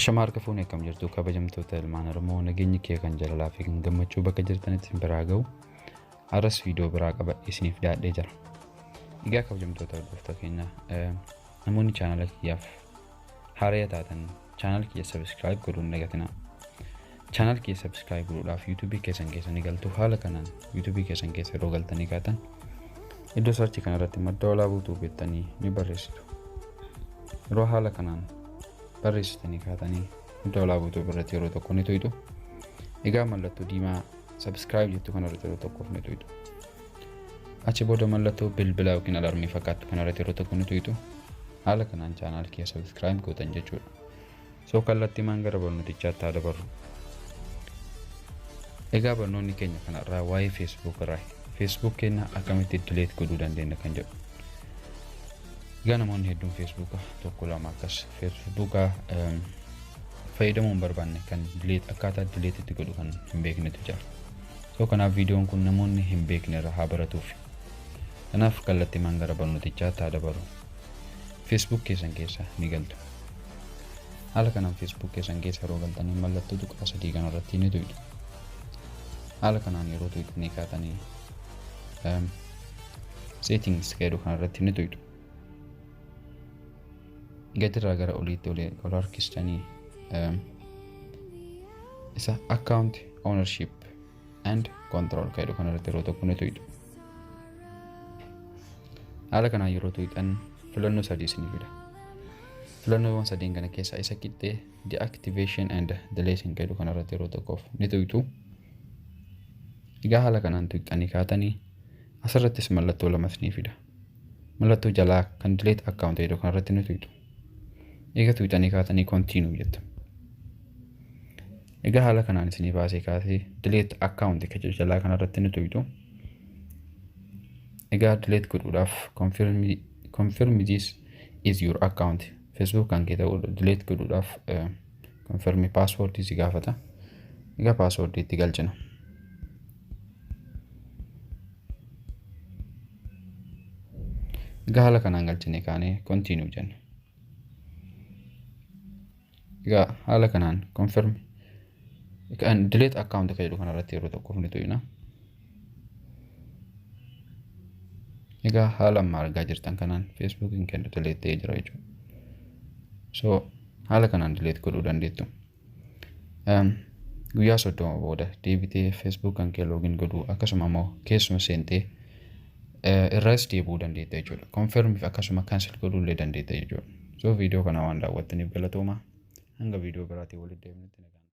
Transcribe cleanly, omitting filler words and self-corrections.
Ashama harka fuunee akkam jirtu kabajamtoota ilmaan Oromoo nageenyi kee kan jaalalaa fi kan gammachuu bakka jirtanitti biraa ga'u har'as viidiyoo biraa qabadhee isiniif dhiyaadhee jira. Egaa kabajamtoota hordoftoota keenya namoonni chaanala kiyyaaf haaraa taatan chaanala kiyya subscribe godhuun hin dagatinaa. Chaanala kiyya subscribe godhuudhaaf YouTube keessan keessanii galtu haala kanaan YouTube keessan keessa yeroo galtanii kaatan iddoo search kana irratti madda walaabuu tuubettanii ni barreessitu. Yeroo haala kanaan barreessitanii kaatanii madda walaabuu tuuberratti yeroo tokko ni tuqxu. Egaa mallattoo diimaa subscribe jettu kana irratti yeroo tokkoof ni tuqxu. Achi booda mallattoo bilbilaa yookiin alarmii fakkaattu kana irratti yeroo tokko ni tuqxu. Haala kanaan chaanala kiyya subscribe gootan jechuudha. So kallattii maan gara barnootichaatti haa dabarru. Egaa barnoonni keenya kanarraa waa'ee Facebook irraa Facebook keenya akkamitti delete godhuu dandeenya kan jedhu. Egaa namoonni hedduun Facebook tokko lama akkas Facebook fayyadamuu hin barbaanne kan delete akkaataa delete itti godhu kan hin beeknetu jira. So kanaaf viidiyoon kun namoonni hin beekne irraa haa baratuuf. Kanaaf kallattii maan gara barnootichaatti haa dabarru. Facebook keessan keessa ni galtu. Haala kanaan Facebook keessan keessa yeroo galtanii mallattoo tuqaa sadii kana irratti ni tuqxu. Haala kanaan yeroo tuqxanii kaatanii settings jedhu kana irratti ni tuqxu. Gatirraa gara oliitti ol harkistanii isa account ownership and control jedhu kana irratti yeroo tokko ni tuqxu. Haala kanaan yeroo tuqxan filannoo sadii isinii fida. Filannoowwan sadeen kana keessaa isa qixxee deactivation and deletion jedhu kana irratti yeroo tokkoof ni tuqxu. Egaa haala kanaan tuqxanii kaatanii asirrattis mallattoo lama isinii fida. Mallattoo jalaa kan delete account jedhu kana irratti ni tuqxu. Egaa tuqxanii kaatanii continue jettu. Egaa haala kanaan isinii baasee kaasee delete account jedhu jalaa kana irratti ni tuqxu. Egaa delete godhuudhaaf confirm this is your account. Facebook kan kee ta'uu delete godhuudhaaf confirm password si gaafata. Egaa password itti galchina. Egaa haala kanaan galchine kaanee continue jenna. Egaa haala kanaan confirm kan delete account jedhu kana irratti yeroo tokkoof ni tuqna. Egaa haala amma argaa jirtan kanaan Facebookin keenya delete ta'ee jira jechuudha. So haala kanaan delete godhuu dandeettu. Guyyaa 30 booda deebitee Facebook kan kee login godhuu akkasuma immoo keessuma seentee irraas deebuu dandeetta jechuudha. Confirm akkasuma cancel godhuu illee dandeetta jechuudha. So viidiyoo kana waan daawwattaniif galatooma. Hanga viidiyoo biraatiin walitti deemnutti.